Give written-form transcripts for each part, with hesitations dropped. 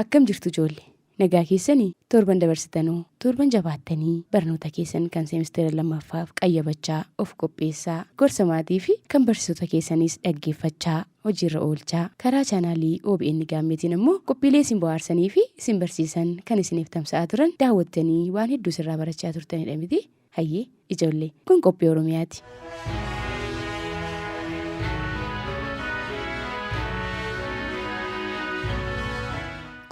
akkam jirtu ijoollee nagaa keessanii torban dabarsitanuu torban jabaattanii barnoota keessan kan seemistera lammaffaaf qayyabachaa of qopheessaa gorsa maatii fi kan barsiisota keessaniis dhaggeeffachaa hojiirra oolchaa karaa chaanaalii OBN gaammeetiin immoo qophiilee isin bohaarsanii fi isin barsiisan kan isiniif tamsa'aa turan daawwattanii waan hedduu sirraa barachaa turtanidha miti hayyee ijoollee kun qophii Oromiyaati.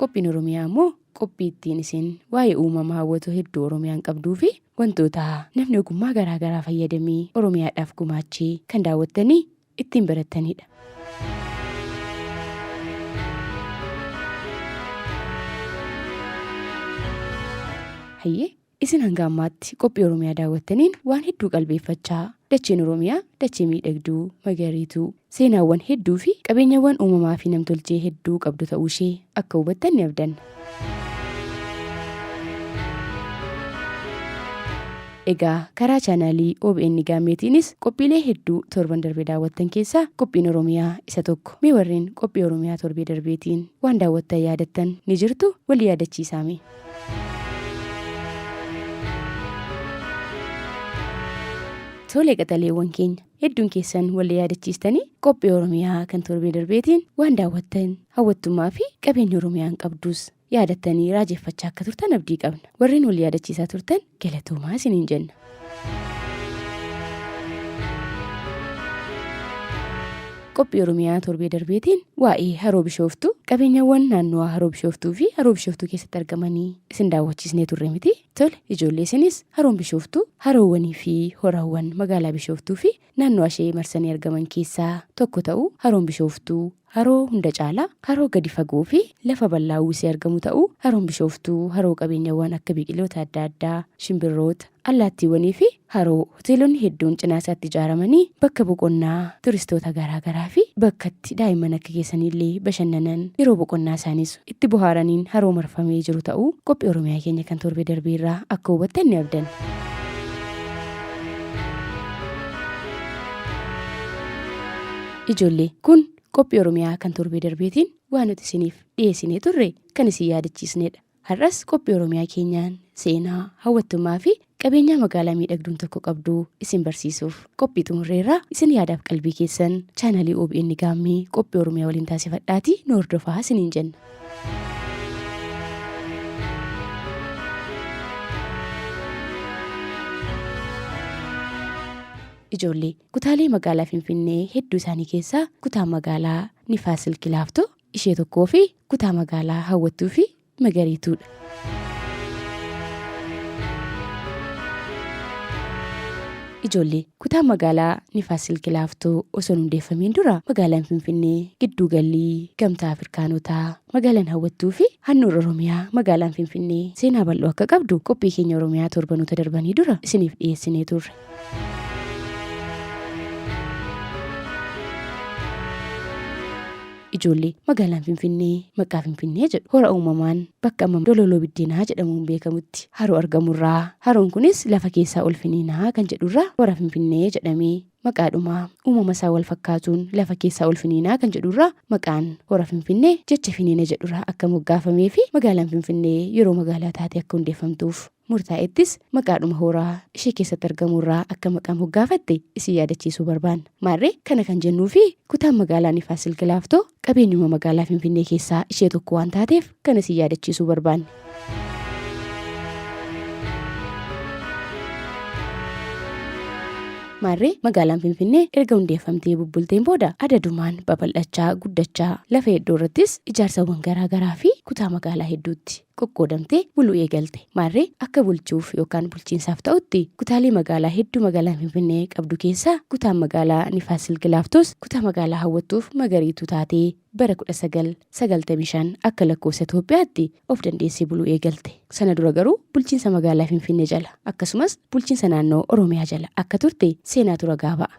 Qophiin Oromiyaa immoo qophii ittiin isin waa'ee uumama hawwatu hedduu Oromiyaan qabduu fi wantoota namni ogummaa garaagaraa fayyadamee Oromiyaadhaaf gumaachee kan daawwattanii ittiin barattanidha. Hayyee isin hanga ammaatti qophii Oromiyaa daawwattaniin waan hedduu qalbeeffachaa dacheen Oromiyaa dachee miidhagduu magariituu seenaawwan hedduu fi qabeenyawwan uumamaa fi namtolchee hedduu qabdu ta'uu ishee akka hubattan ni abdanna. Egaa karaa chaanaalii OBN gaammeetiinis qophiilee hedduu torban darbee daawwattan keessaa qophiin Oromiyaa isa tokko. Mee warreen qophii Oromiyaa torbee darbeetiin waan daawwattan yaadattan ni jirtu wal yaadachiisaame. Tolee qaxaleewwan keenya hedduun keessan wal yaadachiistanii qophii Oromiyaa kan torbee darbeetiin waan daawwattan hawwattummaa fi qabeenya Oromiyaan qabdus yaadattanii raajeffachaa akka turtan abdii qabna. Warreen wal yaadachiisaa turtan galatoomaa isiniin jenna. Qophii Oromiyaa torbee darbeetiin waa'ee Haroo Bishooftuu qabeenyawwan naannoo Haroo Bishooftuu fi Haroo Bishooftuu keessatti argamanii isin daawwachiisnee turre miti. Tole ijoollee isinis Haroon Bishooftuu haroowwanii fi horaawwan magaalaa Bishooftuu fi naannoo ishee marsanii argaman keessaa tokko ta'uu Haroon Bishooftuu haroo hunda caalaa haroo gadi fagoo fi lafa bal'aa uwwisee argamu ta'uu Haroon Bishooftuu haroo qabeenyawwan akka biqiloota adda addaa shimbirroota allaattiiwwanii fi haroo hoteelonni hedduun cinaa isaatti ijaaramanii bakka boqonnaa turistoota garaagaraa fi bakka itti daa'imman akka keessanillee bashannanan yeroo boqonnaa isaaniis itti bohaaraniin haroo marfamee jiru ta'uu qophii Oromiyaa keenya kan torbee darbeerraa akka hubattan ni abdan. Ijoollee kun qophii Oromiyaa kan torbee darbeetiin waan nuti isiniif dhiyeessinee turre kan isin yaadachiisnedha. Har'as qophii Oromiyaa keenyaan seenaa hawwattummaa fi qabeenyaa magaalaa miidhagduun tokko qabduu isin barsiisuuf qophii xumurreerraa isin yaadaaf qalbii keessan chaanaalii OBN gaammee qophii Oromiyaa waliin taasifadhaatii nu hordofaa isiniin jenna. Ijoollee kutaalee magaalaa Finfinnee hedduu isaanii keessaa kutaa magaalaa Nifaas Silk Laaftoo ishee tokkoo fi kutaa magaalaa hawwattuu fi magariituudha. Ijoollee kutaa magaalaa Nifaas Silk Laaftoo osoo hundeeffamiin dura magaalaan Finfinnee gidduu galii gamtaa Afrikaanotaa magaalaan hawwattuu fi handhuura Oromiyaa magaalaan Finfinnee seenaa bal'oo akka qabdu qophii keenya Oromiyaa torbanoota darbanii dura isiniif dhiyeessinee turre. Ijoollee magaalaan Finfinnee maqaa Finfinnee jedhu hora uumamaan bakka amma Dololoo Biddeenaa jedhamuun beekamutti haroo argamurraa haroon kunis lafa keessaa ol finiinaa kan jedhurraa hora Finfinnee jedhamee maqaadhuma uumama isaa wal fakkaatuun lafa keessaa ol finiinaa kan jedhurraa maqaan hora Finfinnee jecha finiina jedhurraa akka moggaafamee fi magaalaan Finfinnee yeroo magaalaa taate akka hundeeffamtuuf murtaa'ettis maqaadhuma horaa ishee keessatti argamurraa akka maqaa moggaafatte isin yaadachiisuu barbaanna. Maarree kana kan jennuu fi kutaan magaalaa Nifaas Silk Laaftoo qabeenyuma magaalaa Finfinnee keessaa ishee tokko waan taateef kana isin yaadachiisuu barbaanna. Maarree magaalaan Finfinnee erga hundeeffamtee bubbulteen booda adadumaan babal'achaa guddachaa lafa hedduu irrattis ijaarsawwan garaagaraa fi kutaa magaalaa hedduutti qoqqoodamtee buluu eegalte. Maarree akka bulchuuf yookaan bulchiinsaaf ta'utti kutaalee magaalaa hedduu magaalaan Finfinnee qabdu keessaa kutaan magaalaa Nifaas Silk Laaftoos kutaa magaalaa hawwattuuf magariituu taatee bara 1995 akka lakkoofsa Itoophiyaatti of dandeessee buluu eegalte. Sana dura garuu bulchiinsa magaalaa Finfinnee jala akkasumas bulchiinsa naannoo Oromiyaa jala akka turte seenaatu ragaa ba'a.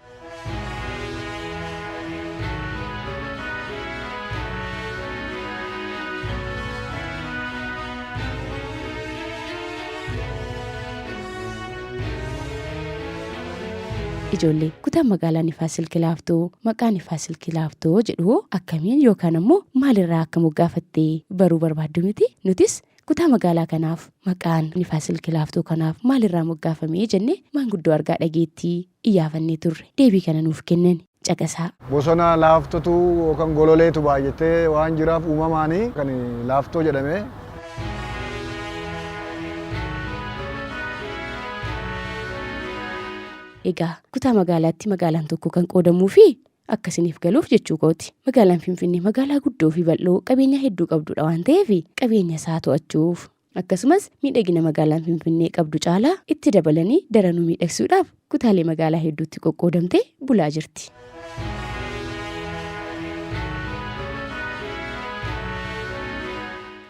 Ijoollee kutaan magaalaa Nifaas Silk Laaftoo maqaa Nifaas Silk Laaftoo jedhu akkamiin yookaan ammoo maalirraa akka moggaafattee baruu barbaaddu miti? Nutis kutaa magaalaa kanaaf maqaan Nifaas Silk Laaftoo kanaaf maalirraa moggaafamee jennee maanguddoo argaa dhageettii iyyaafannee turre. Deebii kana nuuf kennan caqasaa. Bosona laaftotu yookaan gololeetu baay'atee waan jiraaf uumamaanii kan laaftoo jedhame. Egaa kutaa magaalaatti magaalaan tokko kan qoodamuu fi akkasiniif galuuf jechuu kooti. Magaalaan Finfinnee magaalaa guddoo fi bal'oo qabeenya hedduu qabdudha waan ta'eef qabeenya isaa to'achuuf akkasumas miidhagina magaalaan Finfinnee qabdu caalaa itti dabalanii daranuu miidhagsuudhaaf kutaalee magaalaa hedduutti qoqqoodamtee bulaa jirti.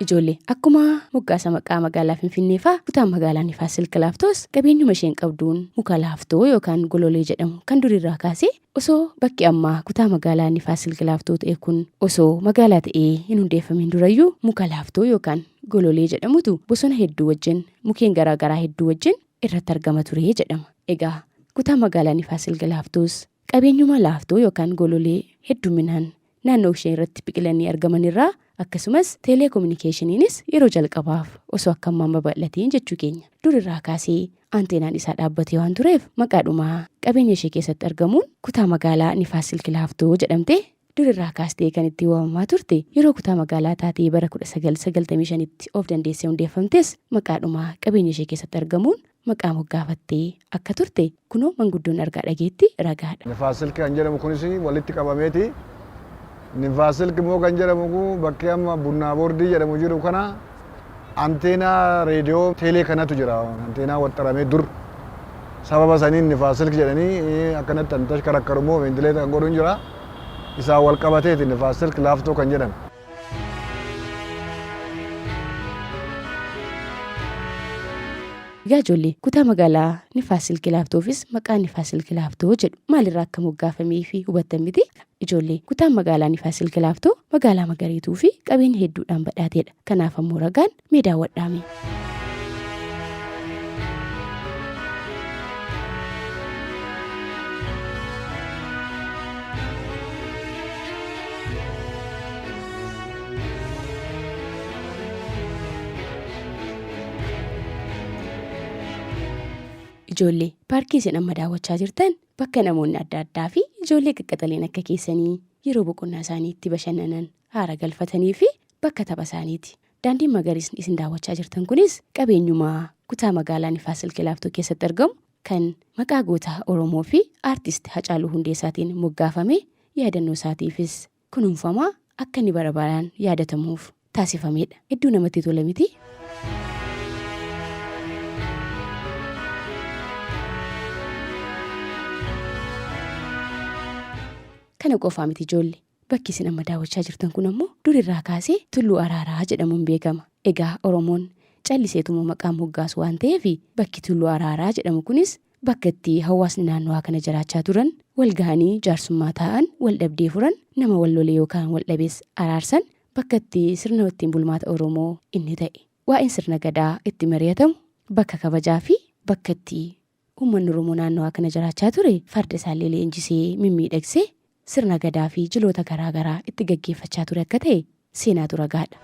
Ijoollee akkuma moggaasa maqaa magaalaa Finfinnee fa'aa kutaan magaalaa Nifaas Silk Laaftoos qabeenyuma isheen qabduun muka laaftoo yookaan gololee jedhamu kan durirraa kaasee osoo bakki ammaa kutaa magaalaa Nifaas Silk Laaftoo ta'e kun osoo magaalaa ta'ee hin hundeeffamin durayyuu muka laaftoo yookaan gololee jedhamutu bosona hedduu wajjin mukeen garaagaraa hedduu wajjin irratti argama ture jedhama. Egaa kutaa magaalaa Nifaas Silk Laaftoos qabeenyuma laaftoo yookaan gololee hedduminaan naannoo ishee irratti biqilanii argamanirraa akkasumas teeleekoominikeeshiniinis yeroo jalqabaaf osoo akka ammaa babal'ateen jechuu keenya durirraa kaasee anteenaan isaa dhaabbatee waan tureef maqaadhumaa qabeenya ishee keessatti argamuun kutaa magaalaa Nifaas Silk Laaftoo jedhamtee durirraa kaastee kan itti waamamaa turte yeroo kutaa magaalaa taatee bara 1995tti of dandeessee hundeeffamtes maqaadhumaa qabeenya ishee keessatti argamuun maqaa moggaafattee akka turte kunoo manguddoon argaa dhageetti ragaadha. Nifaas Silk kan jedhamu kunis walitti qabameeti. Nifaas Silk immoo kan jedhamu bakkee amma Bunnaa Boordii jedhamu jiru kana anteenaa reediyoo teelee kanatu jira. Anteenaa waxxaramee dur sababa saniin Nifaas Silk jedhanii akkanatti tashkarakkaru immoo ventileeta kan godhuun jira. Isaan wal qabateeti Nifaas Silk Laaftoo kan jedhamu. Egaa ijoollee kutaa magaalaa Nifaas Silk Laaftoofis maqaan Nifaas Silk Laaftoo jedhu maalirraa akka moggaafamee fi hubattan miti? Ijoollee kutaan magaalaa Nifaas Silk Laaftoo magaalaa magariituu fi qabeenya hedduudhaan badhaateedha. Kanaaf ammoo ragaan mee daawwadhaame. Ijoollee paarkii isin amma daawwachaa jirtan bakka namoonni adda addaa fi ijoollee qaqqaxaleen akka keessanii yeroo boqonnaa isaanii itti bashannanan haara galfatanii fi bakka tapha isaaniiti. Daandiin magariisni isin daawwachaa jirtan kunis qabeenyumaa kutaa magaalaa Nifaas Silk Laaftoo keessatti argamu kan maqaa goota Oromoo fi aartist Hacaaluu Hundeessaatiin moggaafame yaadannoo isaatiifis kunuunfamaa akka inni bara baraan yaadatamuuf taasifamedha. Hedduu namatti tola miti? Kana qofaa miti ijoollee bakki isin amma daawwachaa jirtan kun ammoo durirraa kaasee Tulluu Araaraa jedhamuun beekama. Egaa Oromoon calliseetuma maqaa moggaasu waan ta'eef bakki Tulluu Araaraa jedhamu kunis bakka itti hawaasni naannoo kana jiraachaa turan wal gahanii jaarsummaa taa'an wal dhabdee furan nama wal lolee yookaan wal dhabees araarsan bakka itti sirna ittiin bulmaata Oromoo inni ta'e. Waa'een sirna gadaa itti mari'atamu bakka kabajaa fi bakka itti uummanni Oromoo naannoo kana jiraachaa ture farda isaallee leenjisee mimmiidhagsee sirna gadaa fi jiloota garaagaraa itti gaggeeffachaa ture akka ta'e seenaatu ragaadha.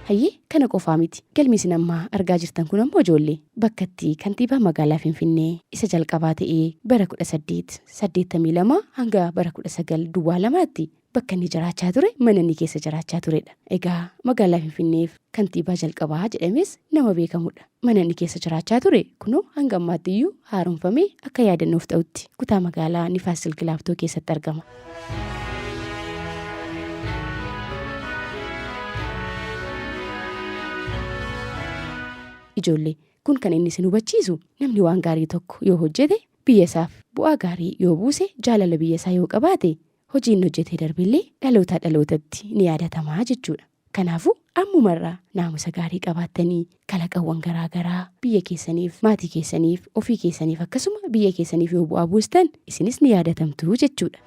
Hayyee kana qofaa miti galmi isin amma argaa jirtan kun ammoo ijoollee bakka itti kantiibaa magaalaa Finfinnee isa jalqabaa ta'ee bara 1882 hanga bara 1902tti bakka inni jiraachaa ture mana inni keessa jiraachaa turedha. Egaa magaalaa Finfinneef kantiibaa jalqabaa jedhames nama beekamudha. Mana inni keessa jiraachaa ture kunoo hanga ammaatti iyyuu haaromfamee akka yaadannoof ta'utti kutaa magaalaa Nifaas Silk Laaftoo keessatti argama. Ijoollee kun kan inni isin hubachiisu namni waan gaarii tokko yoo hojjete biyya isaaf bu'aa gaarii yoo buuse jaalala biyya isaa yoo qabaate hojiin hojjetee darbillee dhalootaa dhalootatti ni yaadatamaa jechuudha. Kanaafuu ammumarraa naamusa gaarii qabaattanii kalaqawwan garaagaraa biyya keessaniif maatii keessaniif ofii keessaniif akkasuma biyya keessaniif yoo bu'aa buustan isinis ni yaadatamtu jechuudha.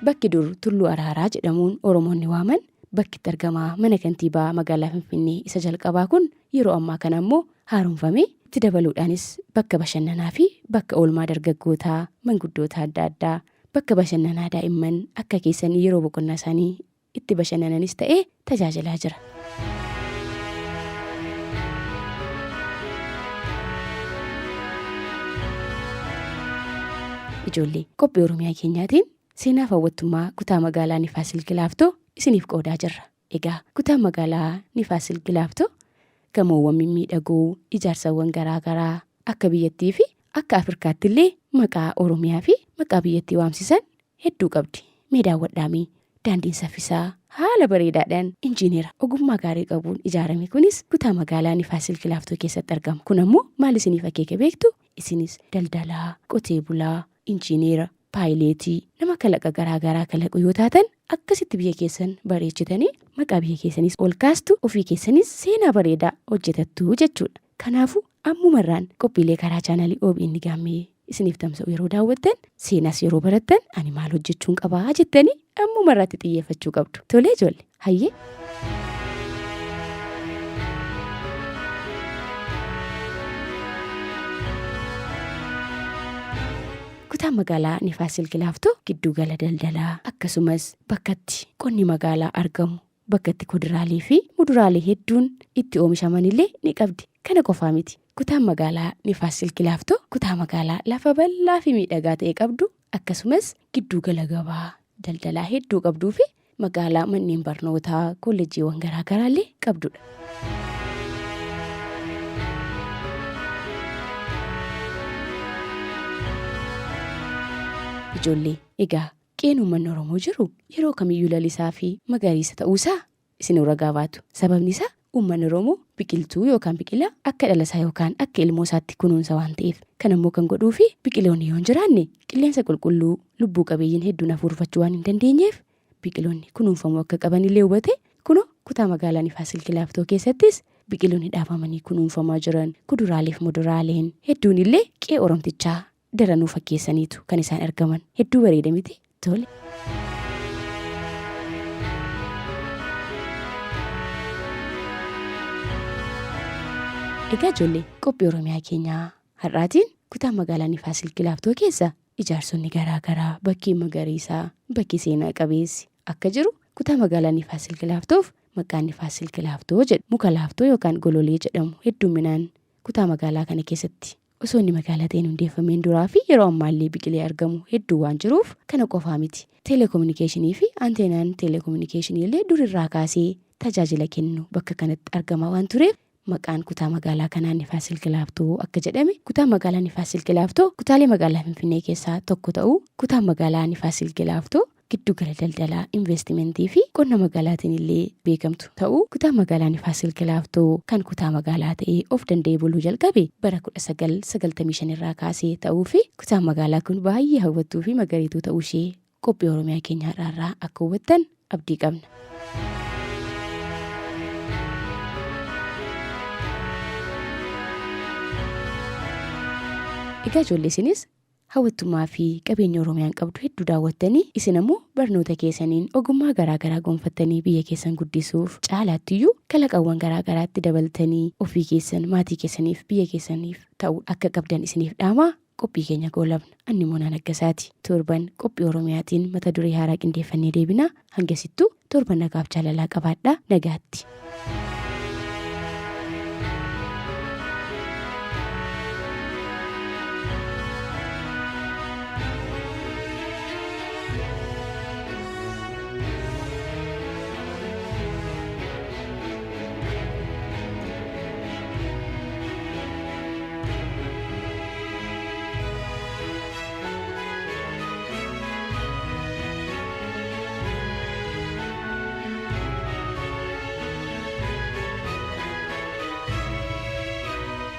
bakki dur Tulluu Araaraa jedhamuun Oromoonni waaman bakki itti argamaa mana kantiibaa magaalaa Finfinnee isa jalqabaa kun yeroo ammaa kana immoo haaromfamee itti dabaluudhaanis bakka bashannanaa fi bakka oolmaa dargaggootaa manguddoota adda addaa bakka bashannanaa daa'imman akka keessanii yeroo boqonnaa isaanii itti bashannananis ta'ee tajaajilaa jira. Ijoollee qophii Oromiyaa keenyaatiin seenaa hawwattummaa kutaa magaalaa Nifaasil Gilaaftoo isiniif qoodaa jirra. Egaa kutaa magaalaa Nifaasil Gilaaftoo gamoowwan mimmiidhagoo ijaarsawwan garaagaraa akka biyyattii fi akka Afrikaatti illee maqaa Oromiyaa fi maqaa biyyattii waamsisan hedduu qabdi. Mee daawwadhaamii daandiin saffisaa haala bareedaadhaan injiinera ogummaa gaarii qabuun ijaarame kunis kutaa magaalaa Nifaasil Gilaaftoo keessatti argama. Kun ammoo maal isiniif akeeka beektu? Isinis daldalaa, qotee bulaa, injiinera, paayileetii nama kalaqa garaagaraa kalaqu yoo taatan akkasitti biyya keessan bareechitanii maqaa biyya keessanis ol kaastu ofii keessanis seenaa bareedaa hojjetattu jechuudha. Kanaafuu ammumarraan qophiilee karaa chaanalii OBN Gaammee isiniif tamsa'u yeroo daawwattan seenaas yeroo barattan ani maal hojjechuun qabaa jettanii ammumarraatti xiyyeeffachuu qabdu. Tolee ijoollee hayyee. Kutaan magaalaa Nifaasil Gilaaftoo giddu gala daldalaa akkasumas bakkatti qonni magaalaa argamu bakkatti kuduraalee fi muduraalee hedduun itti oomishamanillee ni qabdi. Kana qofaa miti. Kutaan magaalaa Nifaasil Gilaaftoo kutaa magaalaa lafa bal'aa fi miidhagaa ta'e qabdu akkasumas giddu gala gabaa daldalaa hedduu qabduu fi magaalaa manneen barnootaa kolleejjiiwwan garaagaraallee qabdudha. Ijoollee egaa qeen uummanni Oromoo jiru yeroo kamiyyuu lalisaa fi magariisa ta'uusaa isin ragaa baatu. Sababni isaa uummanni Oromoo biqiltuu yookaan biqilaa akka dhalasaa yookaan akka ilmoo isaatti kunuunsa waan ta'eef. Kan ammoo kan godhuu fi biqiloonni yoo hin jiraanne qilleensa qulqulluu lubbuu qabeeyyiin hedduun hafuurfachuu waan hin dandeenyeef biqiloonni kunuunfamuu akka qabanillee hubate kunoo kutaa magaalaa Nifaasil Gilaaftoo keessattis biqiloonni dhaabamanii kunuunfamaa jiran kuduraalee fi muduraaleen hedduun illee qe'ee Oromtichaa daranuu fakkeessaniitu kan isaan argaman. Hedduu bareeda miti? Tole. Egaa ijoollee qophii Oromiyaa keenyaa har'aatiin kutaa magaalaa Nifaasil Gilaaftoo keessa ijaarsonni garaagaraa bakki magariisaa bakki seenaa qabeessi akka jiru kutaa magaalaa Nifaasil Gilaaftoof maqaan Nifaasil Gilaaftoo jedhu muka laaftoo yookaan gololee jedhamu hedduminaan kutaa magaalaa kana keessatti osoo inni magaalaa ta'een hundeeffameen duraa fi yeroo ammaallee biqilee argamu hedduu waan jiruuf kana qofaa miti. Teeleekoominikeeshinii fi anteenaan teeleekoominikeeshinii illee durirraa kaasee tajaajila kennu bakka kanatti argama waan tureef maqaan kutaa magaalaa kanaa Nifaasil Gilaaftoo akka jedhame. Kutaa magaalaa Nifaasil Gilaaftoo kutaalee magaalaa Finfinnee keessaa tokko ta'uu kutaa magaalaa Nifaasil Gilaaftoo giddu gala daldalaa investimentii fi qonna magaalaatiin illee beekamtu ta'uu kutaa magaalaa Nifaasil Gilaaftoo kan kutaa magaalaa ta'ee of danda'ee buluu jalqabe bara 1995 irraa kaasee ta'uu fi kutaa magaalaa kun baay'ee hawwattuu fi magariituu ta'uu ishee qophii Oromiyaa keenyaa irraa akka hubattan abdii qabna. Egaa ijoollee isinis hawwattummaa fi qabeenya Oromiyaan qabdu hedduu daawwattanii isin ammoo barnoota keessaniin ogummaa garaagaraa gonfattanii biyya keessan guddisuuf caalaattiyyuu kalaqawwan garaagaraatti dabaltanii ofii keessan maatii keessaniif biyya keessaniif ta'u akka qabdan isiniif dhaamaa qophii keenya goolabna. Ani Moonaa Naggasaati. Torban qophii Oromiyaatiin mata duree haaraa qindeeffannee deebinaa hangasittuu torban nagaaf jaalalaa qabaadhaa nagaatti.